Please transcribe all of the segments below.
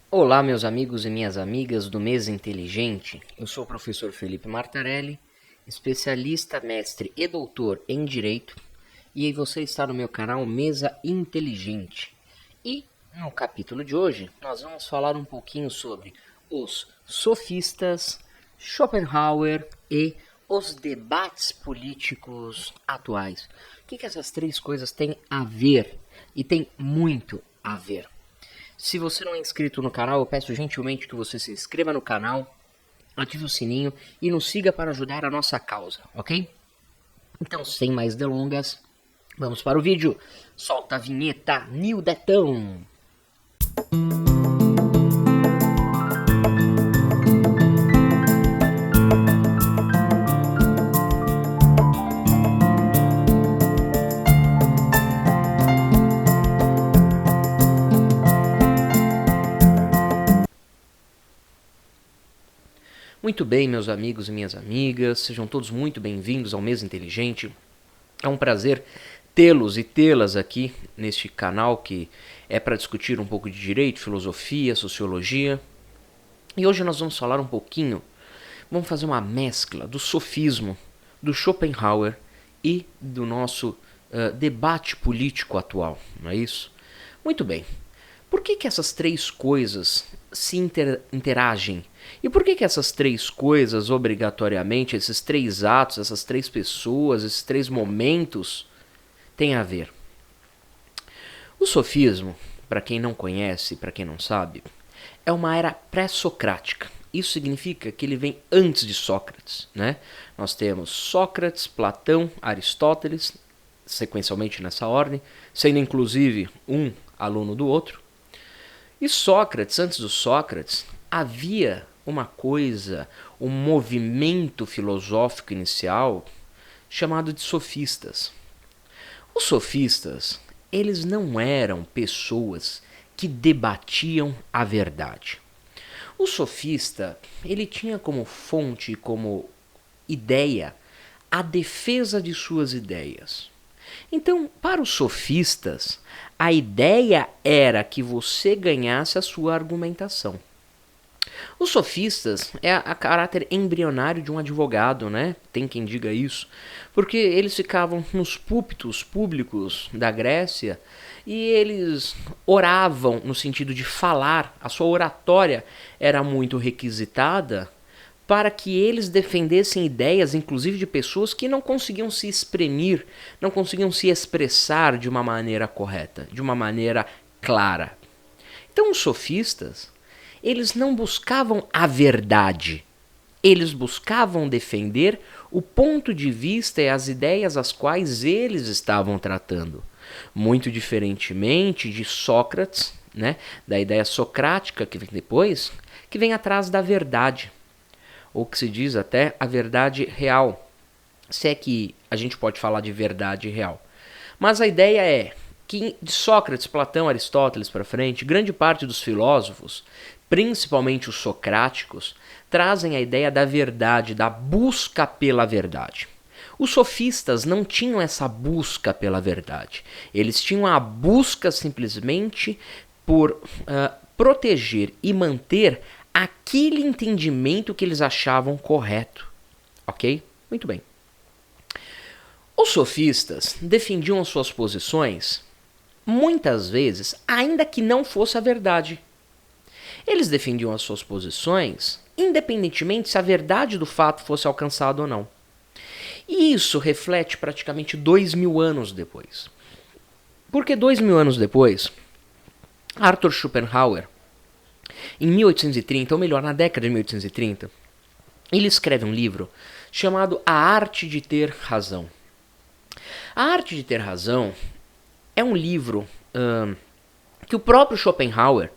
Olá, meus amigos e minhas amigas do Mesa Inteligente. Eu sou o professor Felipe Martarelli, especialista, mestre e doutor em Direito, e você está no meu canal Mesa Inteligente. E no capítulo de hoje, nós vamos falar um pouquinho sobre os sofistas, Schopenhauer e os debates políticos atuais. O que essas três coisas têm a ver? E tem muito a ver. Se você não é inscrito no canal, eu peço gentilmente que você se inscreva no canal, ative o sininho e nos siga para ajudar a nossa causa, ok? Então, sem mais delongas, vamos para o vídeo. Solta a vinheta, Nildetão! Muito bem, meus amigos e minhas amigas, sejam todos muito bem-vindos ao Mesa Inteligente. É um prazer tê-los e tê-las aqui neste canal que é para discutir um pouco de direito, filosofia, sociologia. E hoje nós vamos falar um pouquinho, vamos fazer uma mescla do sofismo, do Schopenhauer e do nosso debate político atual, não é isso? Muito bem. Por que essas três coisas se interagem? E por que essas três coisas, obrigatoriamente, esses três atos, essas três pessoas, esses três momentos, têm a ver? O sofismo, para quem não conhece, para quem não sabe, é uma era pré-socrática. Isso significa que ele vem antes de Sócrates, né? Nós temos Sócrates, Platão, Aristóteles, sequencialmente nessa ordem, sendo inclusive um aluno do outro. E Sócrates, antes do Sócrates, havia uma coisa, um movimento filosófico inicial chamado de sofistas. Os sofistas, eles não eram pessoas que debatiam a verdade. O sofista, ele tinha como fonte, como ideia, a defesa de suas ideias. Então, para os sofistas, a ideia era que você ganhasse a sua argumentação. Os sofistas é a caráter embrionário de um advogado, né? Tem quem diga isso. Porque eles ficavam nos púlpitos públicos da Grécia e eles oravam no sentido de falar. A sua oratória era muito requisitada para que eles defendessem ideias, inclusive de pessoas que não conseguiam se exprimir, não conseguiam se expressar de uma maneira correta, de uma maneira clara. Então os sofistas, eles não buscavam a verdade, eles buscavam defender o ponto de vista e as ideias às quais eles estavam tratando. Muito diferentemente de Sócrates, né, da ideia socrática que vem depois, que vem atrás da verdade. Ou que se diz até a verdade real, se é que a gente pode falar de verdade real. Mas a ideia é que de Sócrates, Platão, Aristóteles para frente, grande parte dos filósofos, principalmente os socráticos, trazem a ideia da verdade, da busca pela verdade. Os sofistas não tinham essa busca pela verdade. Eles tinham a busca simplesmente por proteger e manter aquele entendimento que eles achavam correto. Ok? Muito bem. Os sofistas defendiam as suas posições, muitas vezes, ainda que não fosse a verdade. Eles defendiam as suas posições, independentemente se a verdade do fato fosse alcançada ou não. E isso reflete praticamente 2000 anos depois. Porque 2000 anos depois, Arthur Schopenhauer, em 1830, ou melhor, na década de 1830, ele escreve um livro chamado A Arte de Ter Razão. A Arte de Ter Razão é um livro que o próprio Schopenhauer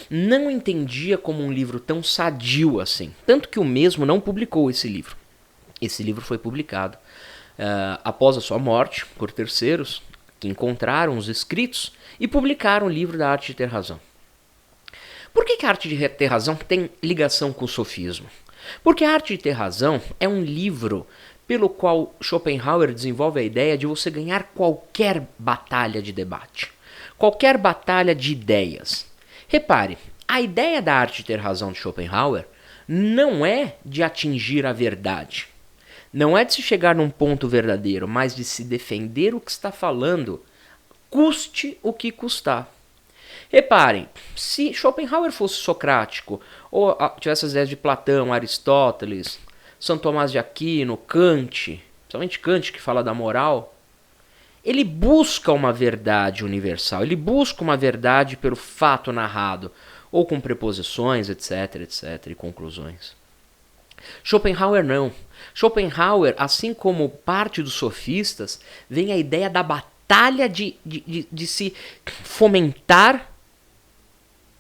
não entendia como um livro tão sadio assim. Tanto que o mesmo não publicou esse livro. Esse livro foi publicado após a sua morte por terceiros que encontraram os escritos e publicaram o livro da Arte de Ter Razão. Por que a Arte de Ter Razão tem ligação com o sofismo? Porque a Arte de Ter Razão é um livro pelo qual Schopenhauer desenvolve a ideia de você ganhar qualquer batalha de debate, qualquer batalha de ideias. Repare, A ideia da arte de ter razão de Schopenhauer não é de atingir a verdade. Não é de se chegar num ponto verdadeiro, mas de se defender o que está falando, custe o que custar. Reparem, se Schopenhauer fosse socrático, ou tivesse as ideias de Platão, Aristóteles, São Tomás de Aquino, Kant, principalmente Kant que fala da moral, ele busca uma verdade universal, ele busca uma verdade pelo fato narrado, ou com preposições, etc, etc, e conclusões. Schopenhauer não. Schopenhauer, assim como parte dos sofistas, vem a ideia da batalha de se fomentar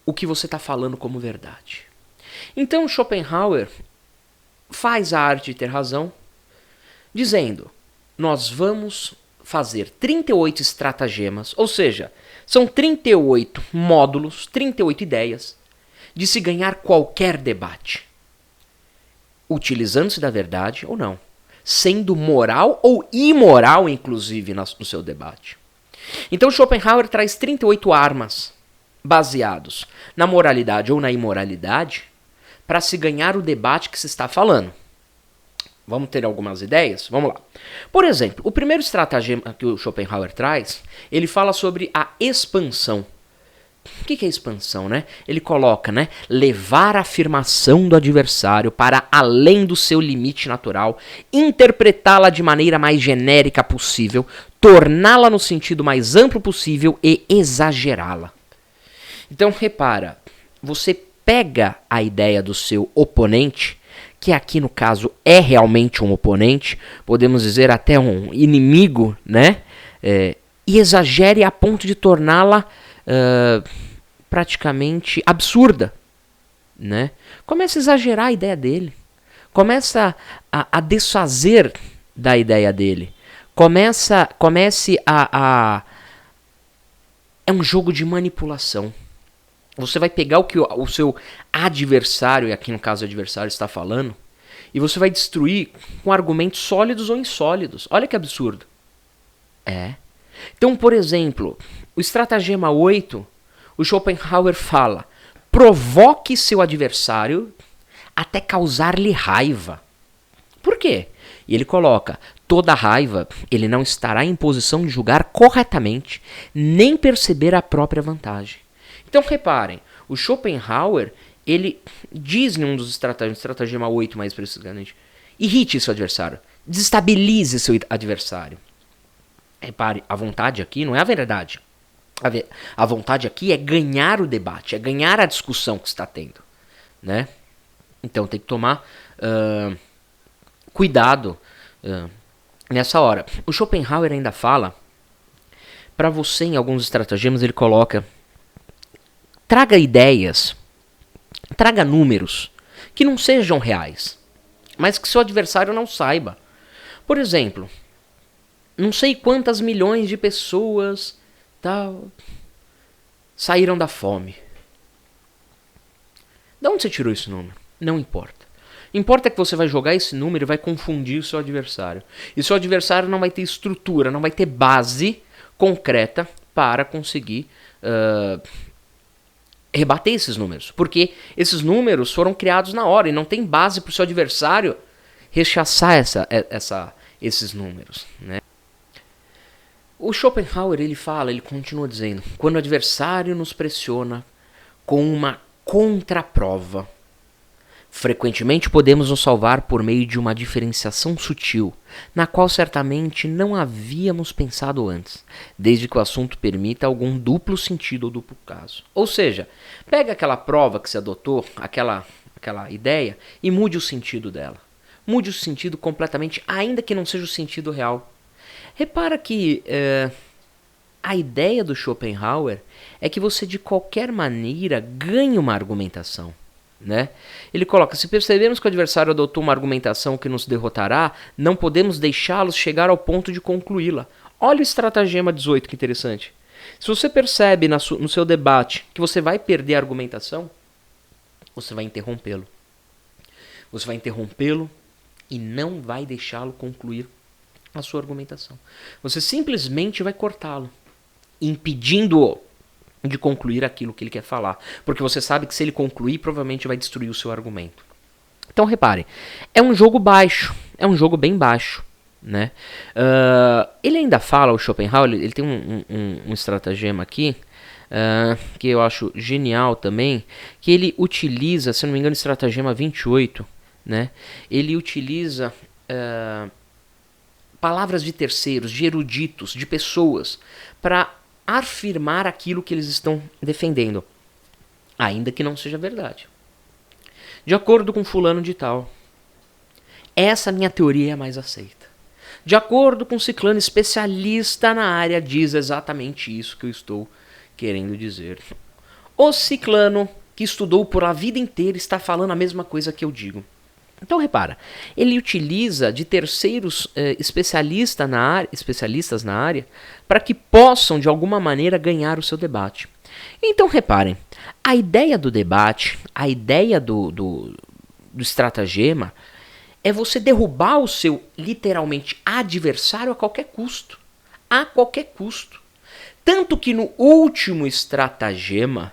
o que você está falando como verdade. Então Schopenhauer faz a arte de ter razão, dizendo, nós vamos fazer 38 estratagemas, ou seja, são 38 módulos, 38 ideias, de se ganhar qualquer debate. Utilizando-se da verdade ou não. Sendo moral ou imoral, inclusive, no seu debate. Então Schopenhauer traz 38 armas baseados na moralidade ou na imoralidade para se ganhar o debate que se está falando. Vamos ter algumas ideias? Vamos lá. Por exemplo, o primeiro estratagema que o Schopenhauer traz, ele fala sobre a expansão. O que é expansão, né? Ele coloca, né, levar a afirmação do adversário para além do seu limite natural, interpretá-la de maneira mais genérica possível, torná-la no sentido mais amplo possível e exagerá-la. Então, repara, você pega a ideia do seu oponente, que aqui no caso é realmente um oponente, podemos dizer até um inimigo, né? E exagere a ponto de torná-la praticamente absurda, né? Começa a exagerar a ideia dele, começa a desfazer da ideia dele, comece a é um jogo de manipulação. Você vai pegar o que o seu adversário, e aqui no caso o adversário está falando, e você vai destruir com argumentos sólidos ou insólidos. Olha que absurdo. Então, por exemplo, o estratagema 8, o Schopenhauer fala, provoque seu adversário até causar-lhe raiva. Por quê? E ele coloca, toda raiva, ele não estará em posição de julgar corretamente, nem perceber a própria vantagem. Então, reparem, o Schopenhauer, ele diz em um dos estratagemas, estratagema 8 mais precisamente, irrite seu adversário, desestabilize seu adversário. Repare, a vontade aqui não é a verdade. A vontade aqui é ganhar o debate, é ganhar a discussão que está tendo, né? Então tem que tomar cuidado nessa hora. O Schopenhauer ainda fala, para você em alguns estratagemas ele coloca, traga ideias, traga números que não sejam reais, mas que seu adversário não saiba. Por exemplo, não sei quantas milhões de pessoas saíram da fome. De onde você tirou esse número? Não importa. Importa que você vai jogar esse número e vai confundir o seu adversário. E seu adversário não vai ter estrutura, não vai ter base concreta para conseguir rebater esses números. Porque esses números foram criados na hora e não tem base para o seu adversário rechaçar esses números, né? O Schopenhauer, ele continua dizendo, quando o adversário nos pressiona com uma contraprova, frequentemente podemos nos salvar por meio de uma diferenciação sutil, na qual certamente não havíamos pensado antes, desde que o assunto permita algum duplo sentido ou duplo caso. Ou seja, pega aquela prova que se adotou, aquela ideia, e mude o sentido dela. Mude o sentido completamente, ainda que não seja o sentido real. Repara que a ideia do Schopenhauer é que você de qualquer maneira ganhe uma argumentação, né? Ele coloca, se percebermos que o adversário adotou uma argumentação que nos derrotará, não podemos deixá-los chegar ao ponto de concluí-la. Olha o estratagema 18, que interessante. Se você percebe no seu debate que você vai perder a argumentação, você vai interrompê-lo. Você vai interrompê-lo e não vai deixá-lo concluir a sua argumentação. Você simplesmente vai cortá-lo, impedindo-o de concluir aquilo que ele quer falar. Porque você sabe que se ele concluir, provavelmente vai destruir o seu argumento. Então reparem, é um jogo baixo, é um jogo bem baixo. Né? Ele ainda fala, o Schopenhauer, ele tem um estratagema aqui, que eu acho genial também, que ele utiliza, se não me engano, estratagema 28, né? Ele utiliza palavras de terceiros, de eruditos, de pessoas, para afirmar aquilo que eles estão defendendo, ainda que não seja verdade. De acordo com fulano de tal, essa minha teoria é a mais aceita. De acordo com ciclano especialista na área, diz exatamente isso que eu estou querendo dizer. O ciclano que estudou por a vida inteira está falando a mesma coisa que eu digo. Então repara, ele utiliza de terceiros especialistas na área para que possam de alguma maneira ganhar o seu debate. Então reparem, a ideia do debate, a ideia do estratagema é você derrubar o seu, literalmente, adversário a qualquer custo. A qualquer custo. Tanto que no último estratagema,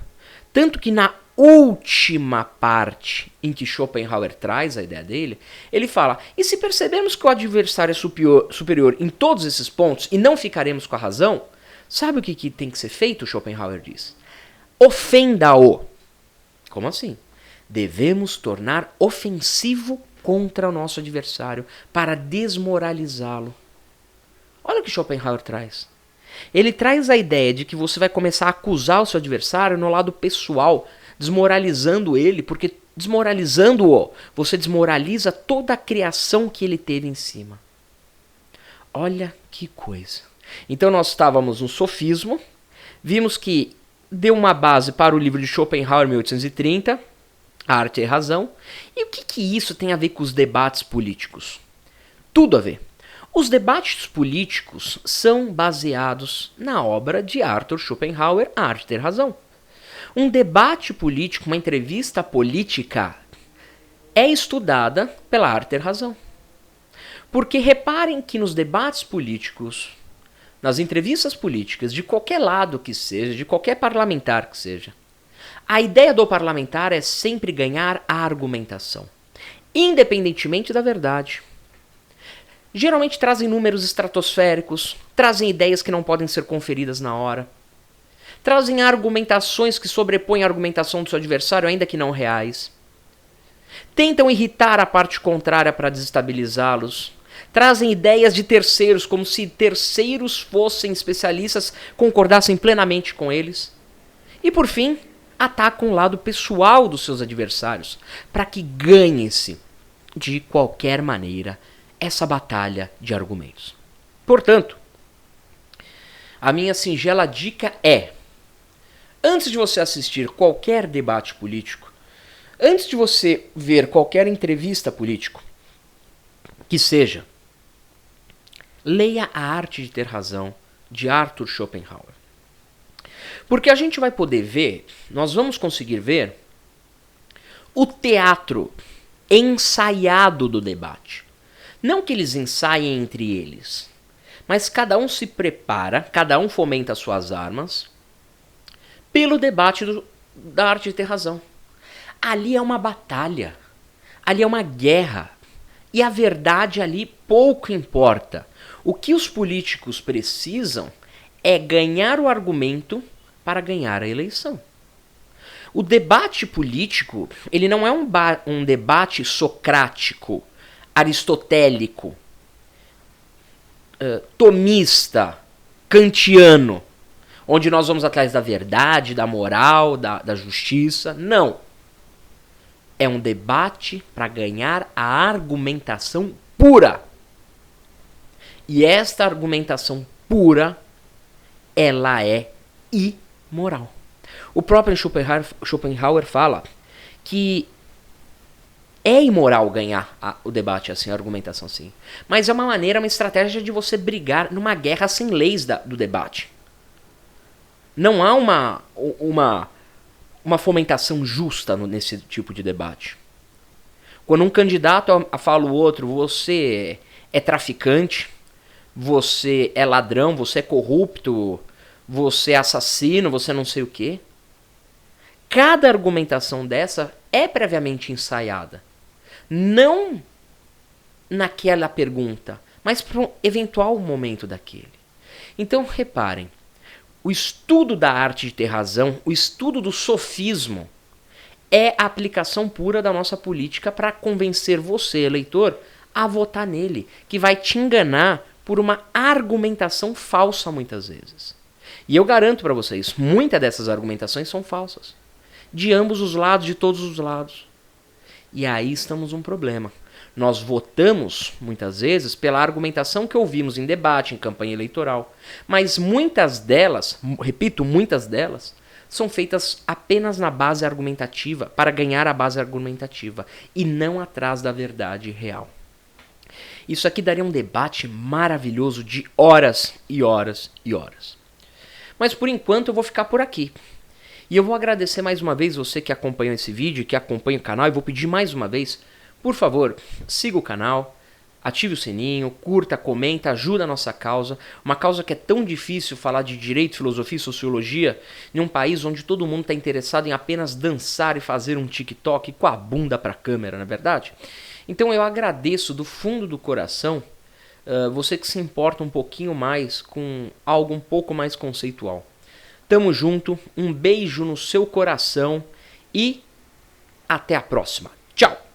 tanto que na última parte em que Schopenhauer traz a ideia dele, ele fala, e se percebemos que o adversário é superior em todos esses pontos e não ficaremos com a razão, sabe o que tem que ser feito, Schopenhauer diz? Ofenda-o. Como assim? Devemos tornar ofensivo contra o nosso adversário para desmoralizá-lo. Olha o que Schopenhauer traz. Ele traz a ideia de que você vai começar a acusar o seu adversário no lado pessoal, desmoralizando ele, porque desmoralizando-o, você desmoraliza toda a criação que ele teve em cima. Olha que coisa. Então nós estávamos no sofismo, vimos que deu uma base para o livro de Schopenhauer, 1830, A Arte e a Razão. E o que isso tem a ver com os debates políticos? Tudo a ver. Os debates políticos são baseados na obra de Arthur Schopenhauer, A Arte e a Razão. Um debate político, uma entrevista política, é estudada pela Arte e a Razão. Porque reparem que nos debates políticos, nas entrevistas políticas, de qualquer lado que seja, de qualquer parlamentar que seja, a ideia do parlamentar é sempre ganhar a argumentação, independentemente da verdade. Geralmente trazem números estratosféricos, trazem ideias que não podem ser conferidas na hora, trazem argumentações que sobrepõem a argumentação do seu adversário, ainda que não reais. Tentam irritar a parte contrária para desestabilizá-los. Trazem ideias de terceiros, como se terceiros fossem especialistas, concordassem plenamente com eles. E por fim, atacam o lado pessoal dos seus adversários, para que ganhe-se, de qualquer maneira, essa batalha de argumentos. Portanto, a minha singela dica é, antes de você assistir qualquer debate político, antes de você ver qualquer entrevista política, que seja, leia A Arte de Ter Razão, de Arthur Schopenhauer. Porque a gente vai poder ver, nós vamos conseguir ver o teatro ensaiado do debate. Não que eles ensaiem entre eles, mas cada um se prepara, cada um fomenta suas armas pelo debate da Arte de Ter Razão. Ali é uma batalha, ali é uma guerra, e a verdade ali pouco importa. O que os políticos precisam é ganhar o argumento para ganhar a eleição. O debate político, ele não é um debate socrático, aristotélico, tomista, kantiano, onde nós vamos atrás da verdade, da moral, da justiça. Não. É um debate para ganhar a argumentação pura. E esta argumentação pura, ela é imoral. O próprio Schopenhauer fala que é imoral ganhar o debate assim, a argumentação assim. Mas é uma maneira, uma estratégia de você brigar numa guerra sem leis do debate. Não há uma fomentação justa nesse tipo de debate. Quando um candidato fala o outro, você é traficante, você é ladrão, você é corrupto, você é assassino, você não sei o quê. Cada argumentação dessa é previamente ensaiada. Não naquela pergunta, mas para um eventual momento daquele. Então, reparem, o estudo da arte de ter razão, o estudo do sofismo, é a aplicação pura da nossa política para convencer você, eleitor, a votar nele, que vai te enganar por uma argumentação falsa muitas vezes. E eu garanto para vocês, muitas dessas argumentações são falsas. De ambos os lados, de todos os lados. E aí estamos num problema. Nós votamos, muitas vezes, pela argumentação que ouvimos em debate, em campanha eleitoral. Mas muitas delas, repito, muitas delas, são feitas apenas na base argumentativa, para ganhar a base argumentativa, e não atrás da verdade real. Isso aqui daria um debate maravilhoso de horas e horas e horas. Mas por enquanto eu vou ficar por aqui. E eu vou agradecer mais uma vez você que acompanhou esse vídeo, que acompanha o canal, e vou pedir mais uma vez, por favor, siga o canal, ative o sininho, curta, comenta, ajuda a nossa causa. Uma causa que é tão difícil falar de direito, filosofia e sociologia em um país onde todo mundo está interessado em apenas dançar e fazer um TikTok com a bunda para a câmera, não é verdade? Então eu agradeço do fundo do coração você que se importa um pouquinho mais com algo um pouco mais conceitual. Tamo junto, um beijo no seu coração e até a próxima. Tchau!